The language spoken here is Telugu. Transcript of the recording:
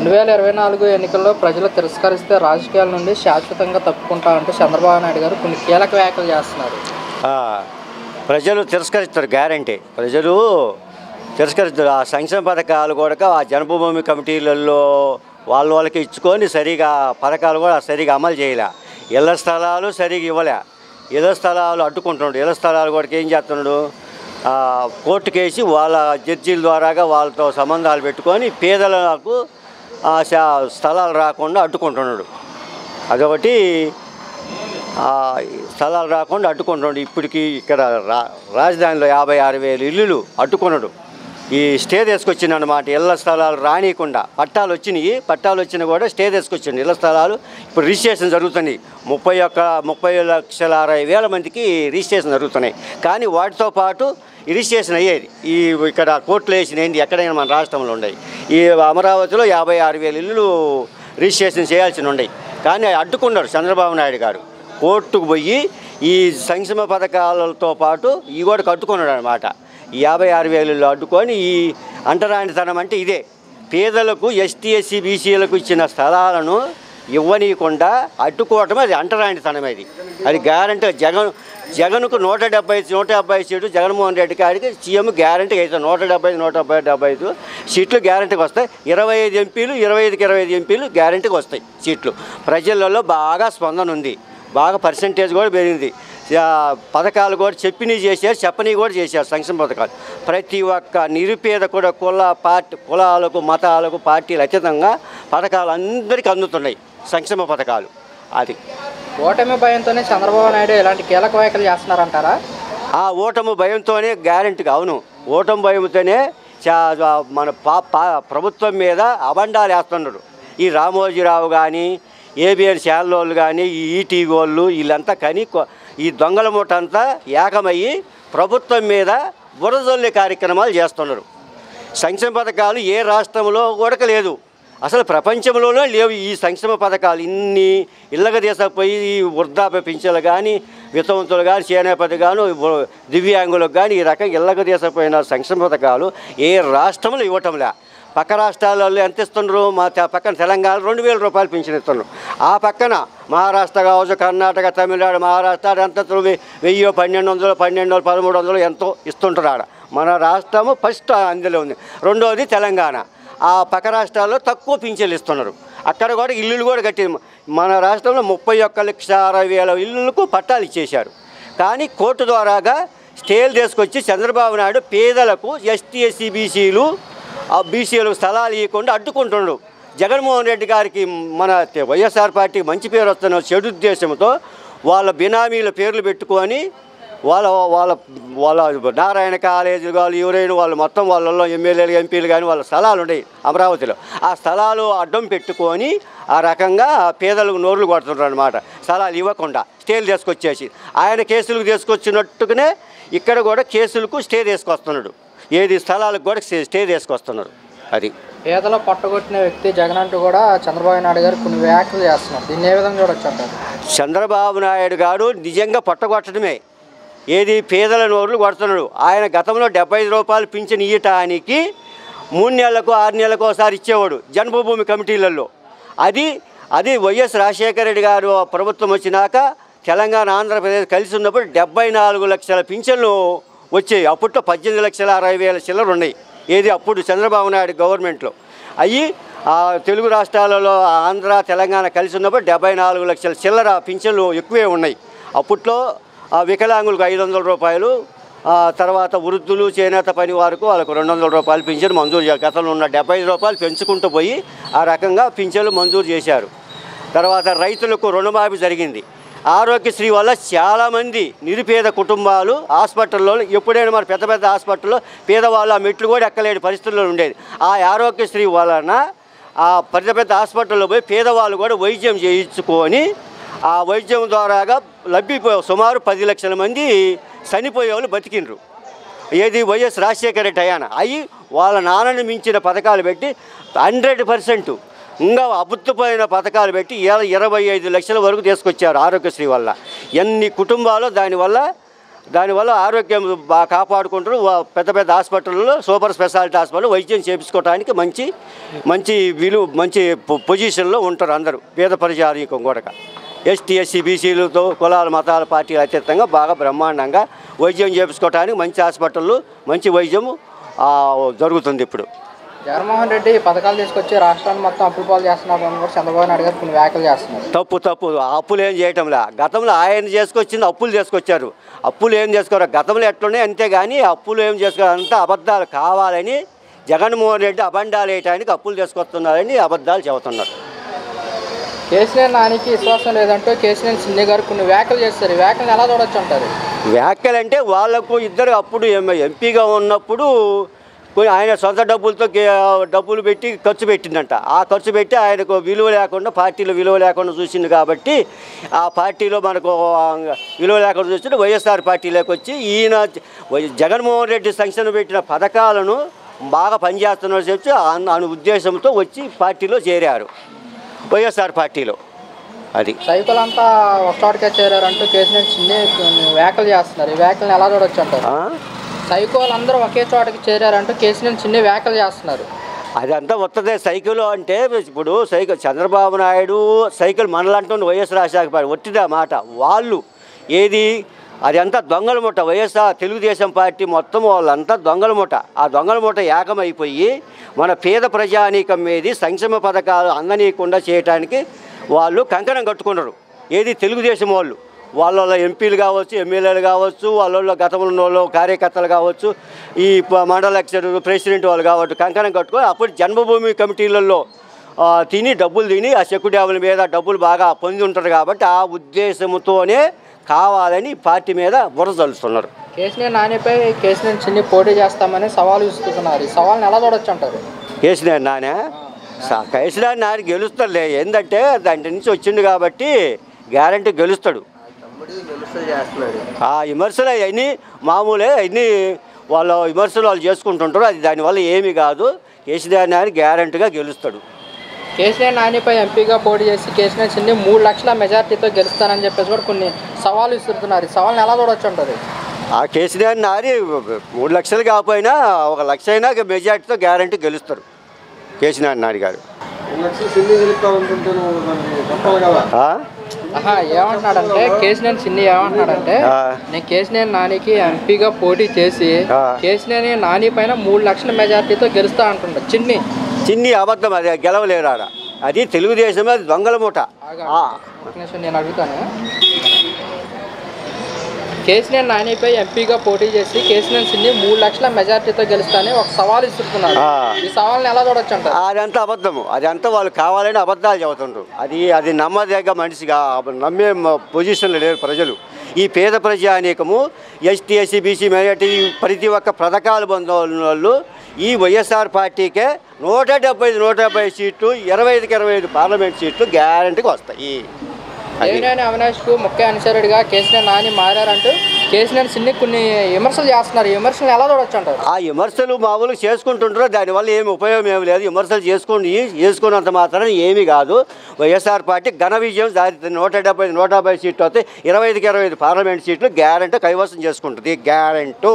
2024 ఎన్నికల్లో ప్రజలు తిరస్కరిస్తే రాజకీయాల నుండి శాశ్వతంగా తప్పుకుంటామంటూ చంద్రబాబు నాయుడు గారు కొన్ని కీలక వ్యాఖ్యలు చేస్తున్నారు. ప్రజలు తిరస్కరిస్తారు, గ్యారంటీ ప్రజలు తిరస్కరిస్తారు. ఆ సంక్షేమ పథకాలు కూడా ఆ జన్మభూమి కమిటీలలో వాళ్ళకి ఇచ్చుకొని సరిగా పథకాలు కూడా సరిగా అమలు చేయలే. ఇళ్ల స్థలాలు సరిగా ఇవ్వలే. ఇళ్ల స్థలాలు అడ్డుకుంటున్నాడు. ఇళ్ల స్థలాలు కూడా ఏం చేస్తున్నాడు, కోర్టుకేసి వాళ్ళ జడ్జీల ద్వారాగా వాళ్ళతో సంబంధాలు పెట్టుకొని పేదలకు స్థలాలు రాకుండా అడ్డుకుంటున్నాడు. అదొకటి, స్థలాలు రాకుండా అడ్డుకుంటున్నాడు. ఇప్పటికీ ఇక్కడ రాజధానిలో 56,000 ఇల్లులు అడ్డుకున్నాడు. ఈ స్టే తీసుకొచ్చింది అన్నమాట. ఇళ్ల స్థలాలు రానియకుండా పట్టాలు వచ్చినా కూడా స్టే తీసుకొచ్చింది. ఇళ్ల స్థలాలు ఇప్పుడు రిజిస్ట్రేషన్ జరుగుతున్నాయి. 30,60,000 మందికి రిజిస్ట్రేషన్ జరుగుతున్నాయి. కానీ వాటితో పాటు రిజిస్ట్రేషన్ అయ్యేది ఈ ఇక్కడ కోర్టులో వేసినవి ఎక్కడైనా మన రాష్ట్రంలో ఉన్నాయి. ఈ అమరావతిలో 56,000 ఇల్లులు రిజిస్ట్రేషన్ చేయాల్సి ఉన్నాయి. కానీ అడ్డుకున్నారు చంద్రబాబు నాయుడు గారు. కోర్టుకు పోయి ఈ సంక్షేమ పథకాలతో పాటు ఇవి కూడా కట్టుకున్నాడు అనమాట. ఈ 56,000 ఇల్లు అడ్డుకొని ఈ అంటరానితనం అంటే ఇదే. పేదలకు ఎస్టీ ఎస్సీ బీసీలకు ఇచ్చిన స్థలాలను ఇవ్వనీయకుండా అడ్డుకోవటం అది అంటరానితనం. అది గ్యారంటీ. జగన్కు 170 సీట్లు జగన్మోహన్ రెడ్డి గారికి సీఎం గ్యారంటీ అవుతాయి. 170 సీట్లు గ్యారంటీకి వస్తాయి. 25 ఎంపీలు 25 ఎంపీలు గ్యారంటీకి వస్తాయి సీట్లు. ప్రజలలో బాగా స్పందన ఉంది. బాగా పర్సంటేజ్ కూడా పెరిగింది. పథకాలు కూడా చెప్పని కూడా చేశారు. సంక్షేమ పథకాలు ప్రతి ఒక్క నిరుపేద కూడా కులాలకు మతాలకు పార్టీలు అతీతంగా పథకాలు అందరికీ అందుతున్నాయి సంక్షేమ పథకాలు. అది ఓటమి భయంతోనే చంద్రబాబు నాయుడు ఇలాంటి కీలక వ్యాఖ్యలు చేస్తున్నారంటారా? ఆ ఓటమి భయంతోనే గ్యారంటీగా. అవును, ఓటమి భయంతోనే మన ప్రభుత్వం మీద అబండాలు వేస్తున్నారు. ఈ రామోజీరావు కానీ, ఏబిఎన్ ఛానల్ వాళ్ళు కానీ, ఈ ఈటీవీ వాళ్ళు వీళ్ళంతా కానీ ఈ దొంగల మూట అంతా ఏకమయ్యి ప్రభుత్వం మీద బురదొల్లే కార్యక్రమాలు చేస్తున్నారు. సంక్షేమ పథకాలు ఏ రాష్ట్రంలో కూడా లేదు, అసలు ప్రపంచంలోనే లేవు ఈ సంక్షేమ పథకాలు. ఇన్ని ఇళ్ళగా తీసుకుపోయి ఈ వృద్ధాప్య పింఛన్లు కానీ, వితంతులు కానీ, చేనేపతి కానీ, దివ్యాంగులకు కానీ ఈ రకంగా ఇళ్ళగా తీసుకుపోయిన సంక్షేమ పథకాలు ఏ రాష్ట్రంలో ఇవ్వటంలే. పక్క రాష్ట్రాలలో ఎంత ఇస్తున్నారు? మా పక్కన తెలంగాణ 2,000 రూపాయలు పింఛన్ ఇస్తున్నారు. ఆ పక్కన మహారాష్ట్ర కావచ్చు, కర్ణాటక, తమిళనాడు, మహారాష్ట్ర ఎంత 1,000, 1,200, 1,200, 1,300 ఎంతో ఇస్తుంటారు. ఆడ మన రాష్ట్రము ఫస్ట్ అందులో ఉంది. రెండోది తెలంగాణ. ఆ పక్క రాష్ట్రాల్లో తక్కువ పింఛన్లు ఇస్తున్నారు. అక్కడ కూడా ఇల్లులు కూడా కట్టి మన రాష్ట్రంలో 31,60,000 ఇల్లులకు పట్టాలు ఇచ్చేశారు. కానీ కోర్టు ద్వారాగా స్టేలు తీసుకొచ్చి చంద్రబాబు నాయుడు పేదలకు ఎస్టీ ఎస్సీ బీసీలకు స్థలాలు ఇవ్వకుండా అడ్డుకుంటున్నాడు. జగన్మోహన్ రెడ్డి గారికి మన వైఎస్ఆర్ పార్టీకి మంచి పేరు వస్తున్న చెడు ఉద్దేశంతో వాళ్ళ బినామీల పేర్లు పెట్టుకొని వాళ్ళ నారాయణ కాలేజీలు కానీ ఎవరైనా వాళ్ళు మొత్తం వాళ్ళలో ఎమ్మెల్యేలు ఎంపీలు కానీ వాళ్ళ స్థలాలు ఉన్నాయి అమరావతిలో. ఆ స్థలాలు అడ్డం పెట్టుకొని ఆ రకంగా పేదలకు నోర్లు కొడుతున్నారు అనమాట. స్థలాలు ఇవ్వకుండా స్టేలు తీసుకొచ్చేసి ఆయన కేసులకు తీసుకొచ్చినట్టుగానే ఇక్కడ కూడా కేసులకు స్టే తీసుకొస్తున్నాడు. ఏది స్థలాలకు కూడా స్టే తీసుకొస్తున్నారు. అది పేదలో పట్టగొట్టిన వ్యక్తి జగన్ అంటూ కూడా చంద్రబాబు నాయుడు గారు కొన్ని వ్యాఖ్యలు చేస్తున్నారు. దీన్ని ఏ విధంగా చూడొచ్చు అంటారు? చంద్రబాబు నాయుడు గారు నిజంగా పట్టగొట్టడమే. ఏది పేదల నోర్లు కొడుతున్నాడు. ఆయన గతంలో 75 రూపాయలు పింఛన్ ఇవ్వటానికి 3 నెలలకు 6 నెలలకు ఒకసారి ఇచ్చేవాడు జన్మభూమి కమిటీలలో. అది వైఎస్ రాజశేఖర రెడ్డి గారు ప్రభుత్వం వచ్చినాక తెలంగాణ ఆంధ్రప్రదేశ్ కలిసి ఉన్నప్పుడు 74 లక్షల పింఛన్లు వచ్చాయి. అప్పట్లో 18,60,000 చిల్లర ఉన్నాయి. ఏది అప్పుడు చంద్రబాబు నాయుడు గవర్నమెంట్లో. అవి తెలుగు రాష్ట్రాలలో ఆంధ్ర తెలంగాణ కలిసి ఉన్నప్పుడు 74 లక్షల చిల్లర పింఛన్లు ఎక్కువే ఉన్నాయి. అప్పట్లో వికలాంగులకు 500 రూపాయలు, తర్వాత వృద్ధులు చేనేత పని వారికి వాళ్ళకు 200 రూపాయలు పింఛన్ మంజూరు చేయాలి. గతంలో ఉన్న 75 రూపాయలు పెంచుకుంటూ పోయి ఆ రకంగా పింఛన్లు మంజూరు చేశారు. తర్వాత రైతులకు రుణమాఫీ జరిగింది. ఆరోగ్యశ్రీ వల్ల చాలామంది నిరుపేద కుటుంబాలు హాస్పిటల్లో ఎప్పుడైనా మరి పెద్ద పెద్ద హాస్పిటల్లో పేదవాళ్ళు ఆ మెట్లు కూడా ఎక్కలేని పరిస్థితుల్లో ఉండేది. ఆ ఆరోగ్యశ్రీ వలన ఆ పెద్ద హాస్పిటల్లో పోయి పేదవాళ్ళు కూడా వైద్యం చేయించుకొని ఆ వైద్యం ద్వారాగా సుమారు 10 లక్షల మంది చనిపోయేవాళ్ళు బతికిండ్రు. ఏది వైఎస్ రాజశేఖర రెడ్డి అయ్యాన అవి వాళ్ళ నాన్నని మించిన పథకాలు పెట్టి 100% ఇంకా అద్భుతమైన పథకాలు పెట్టి 25 లక్షల వరకు తీసుకొచ్చారు ఆరోగ్యశ్రీ వల్ల. ఎన్ని కుటుంబాలు దానివల్ల దానివల్ల ఆరోగ్యం బాగా కాపాడుకుంటారు. పెద్ద పెద్ద హాస్పిటల్లో సూపర్ స్పెషాలిటీ హాస్పిటల్ వైద్యం చేయించుకోవడానికి మంచి మంచి మంచి పొజిషన్లో ఉంటారు అందరూ. పేద ప్రజానీకం కూడా ఎస్టీ ఎస్సీ బీసీలతో కులాల మతాల పార్టీలు అతీతంగా బాగా బ్రహ్మాండంగా వైద్యం చేయించుకోవడానికి మంచి హాస్పిటళ్ళు మంచి వైద్యం జరుగుతుంది. ఇప్పుడు జగన్మోహన్ రెడ్డి పథకాలు తీసుకొచ్చి రాష్ట్రాన్ని మొత్తం అప్పుల పాలు చేస్తున్నారు అని కూడా చంద్రబాబు నాయుడు గారు కొన్ని వ్యాఖ్యలు చేస్తున్నారు. తప్పు అప్పులు ఏం చేయటంలా. గతంలో ఆయన చేసుకొచ్చింది అప్పులు చేసుకొచ్చారు. అప్పులు ఏం చేసుకోరు గతంలో ఎట్లున్నాయి అంతేగాని అప్పులు ఏం చేసుకోరు. అంతా అబద్ధాలు కావాలని జగన్మోహన్ రెడ్డి అబండాలు వేయడానికి అప్పులు తీసుకొస్తున్నారని అబద్ధాలు చెబుతున్నారు. కేసీఆర్ నానికి విశ్వాసం లేదంటూ కేసీఆర్ చిన్ని గారు కొన్ని వ్యాఖ్యలు చేస్తారు. ఈ వ్యాఖ్యలు ఎలా చూడొచ్చు అంటారు? వ్యాఖ్యలు అంటే వాళ్ళకు ఇద్దరు అప్పుడు ఎంపీగా ఉన్నప్పుడు ఆయన సొంత డబ్బులు పెట్టి ఖర్చు పెట్టిందంట. ఆ ఖర్చు పెట్టి ఆయనకు విలువ లేకుండా పార్టీలో విలువ లేకుండా చూసింది కాబట్టి ఆ పార్టీలో మనకు విలువ లేకుండా చూసి వైఎస్ఆర్ పార్టీలోకి వచ్చి ఈయన జగన్మోహన్ రెడ్డి సంక్షేమ పెట్టిన పథకాలను బాగా పనిచేస్తున్నారు చెప్పి అనే ఉద్దేశంతో వచ్చి పార్టీలో చేరారు వైఎస్ఆర్ పార్టీలో. అది సైకిలంతా ఒకచోటకే చేరారంటూ కేసీఆర్ చిన్ని వ్యాఖ్యలు చేస్తున్నారు. ఈ వ్యాఖ్యలను ఎలా చూడొచ్చు అంటారు? సైకోలు అందరూ ఒకే చోటకి చేరారంటూ కేసీఆర్ చిన్ని వ్యాఖ్యలు చేస్తున్నారు. అదంతా వస్తుంది. సైకిల్ అంటే ఇప్పుడు చంద్రబాబు నాయుడు సైకిల్ మనలంటూ వైఎస్ రాజశేఖర పార్టీ ఒట్టిదా మాట వాళ్ళు ఏది అది అంతా దొంగల మూట. వైఎస్ఆర్ తెలుగుదేశం పార్టీ మొత్తం వాళ్ళంతా దొంగల మూట. ఆ దొంగల మూట ఏకమైపోయి మన పేద ప్రజానీకం మీద సంక్షేమ పథకాలు అందనీయకుండా చేయడానికి వాళ్ళు కంకణం కట్టుకున్నారు. ఏది తెలుగుదేశం వాళ్ళ ఎంపీలు కావచ్చు, ఎమ్మెల్యేలు కావచ్చు, వాళ్ళ గతంలో ఉన్న వాళ్ళు కార్యకర్తలు కావచ్చు, ఈ మండల ప్రెసిడెంట్ వాళ్ళు కావచ్చు కంకణం కట్టుకొని అప్పుడు జన్మభూమి కమిటీలలో డబ్బులు తిని ఆ చెక్కు డ్యాముల మీద డబ్బులు బాగా పొంది ఉంటారు కాబట్టి ఆ ఉద్దేశంతోనే కావాలని పార్టీ మీద బురద చల్లుతున్నారు. కేసీఆర్ నానిపై కేసీఆర్ చిన్ని పోటీ చేస్తామని సవాలు ఇస్తున్నారు. ఈ సవాల్ని ఎలా చూడొచ్చు అంటారు? కేసీఆర్ నాని గెలుస్తాడులే. ఏంటంటే దాంట్లో నుంచి వచ్చింది కాబట్టి గ్యారంటీ గెలుస్తాడు. ఆ విమర్శలు అవన్నీ మామూలే. అవన్నీ వాళ్ళ విమర్శలు వాళ్ళు చేసుకుంటుంటారు. అది దానివల్ల ఏమీ కాదు. కేసీఆర్ నాని గ్యారంటీగా గెలుస్తాడు. కేసీఆర్ నానిపై ఎంపీగా పోటీ చేసి కేసీఆర్ చిన్ని 3 లక్షల మెజార్టీతో గెలుస్తానని చెప్పేసి కూడా కొన్ని సవాళ్ళు ఇస్తున్నారు. ఈ సవాల్ని ఎలా చూడొచ్చు అంటారు? ఆ కేసీఆర్ నాని 3 లక్షలు కాకపోయినా 1 లక్ష అయినా మెజార్టీతో గ్యారంటీ గెలుస్తారు కేసీఆర్ నాని గారు. ఏమంటున్నాడంటే కేసీఆర్ చిన్ని ఏమంటున్నాడంటే నేను కేసీఆర్ నానికి ఎంపీగా పోటీ చేసి కేసీఆర్ నాని పైన 3 లక్షల మెజార్టీతో గెలుస్తా అంటున్నాడు. చిన్ని అబద్ధం. అది గెలవలేరాడ. అది తెలుగుదేశం అది దొంగల మూట. నేను అడుగుతాను. కేసీఆర్ నానిపై ఎంపీగా పోటీ చేసి కేసీఆర్ చిన్ని 3 లక్షల మెజార్టీతో గెలుస్తానని ఒక సవాల్ ఇస్తున్నారు. ఈ సవాల్ని ఎలా చూడొచ్చు అంటారు? అదంతా అబద్ధము. అదంతా వాళ్ళు కావాలని అబద్ధాలు చెబుతుంటారు. అది నమ్మదగ్గ మనిషిగా నమ్మే పొజిషన్లో లేరు ప్రజలు. ఈ పేద ప్రజానీకము ఎస్టీ ఎస్సీ బీసీ మైనార్టీ ప్రతి ఒక్క పథకాలు పొందిన వాళ్ళు ఈ వైఎస్ఆర్ పార్టీకే 170 సీట్లు 25కి 25 పార్లమెంట్ సీట్లు గ్యారంటీగా వస్తాయి. దేవినేని అవినాష్కు ముఖ్య అనుచరుడిగా కేసీఆర్ నాని మారారంటూ కేసీఆర్ చిన్ని కొన్ని విమర్శలు చేస్తున్నారు. ఈ విమర్శలు ఎలా చూడొచ్చు అంటారు? ఆ విమర్శలు మామూలుగా చేసుకుంటుంటారు. దానివల్ల ఏమి ఉపయోగం ఏమి లేదు. విమర్శలు చేసుకున్నంత మాత్రం ఏమీ కాదు. వైఎస్ఆర్ పార్టీ ఘన విజయం 150 సీట్లు వస్తే 25కి 25 పార్లమెంట్ సీట్లు గ్యారంటీ కైవసం చేసుకుంటుంది. గ్యారంటీ.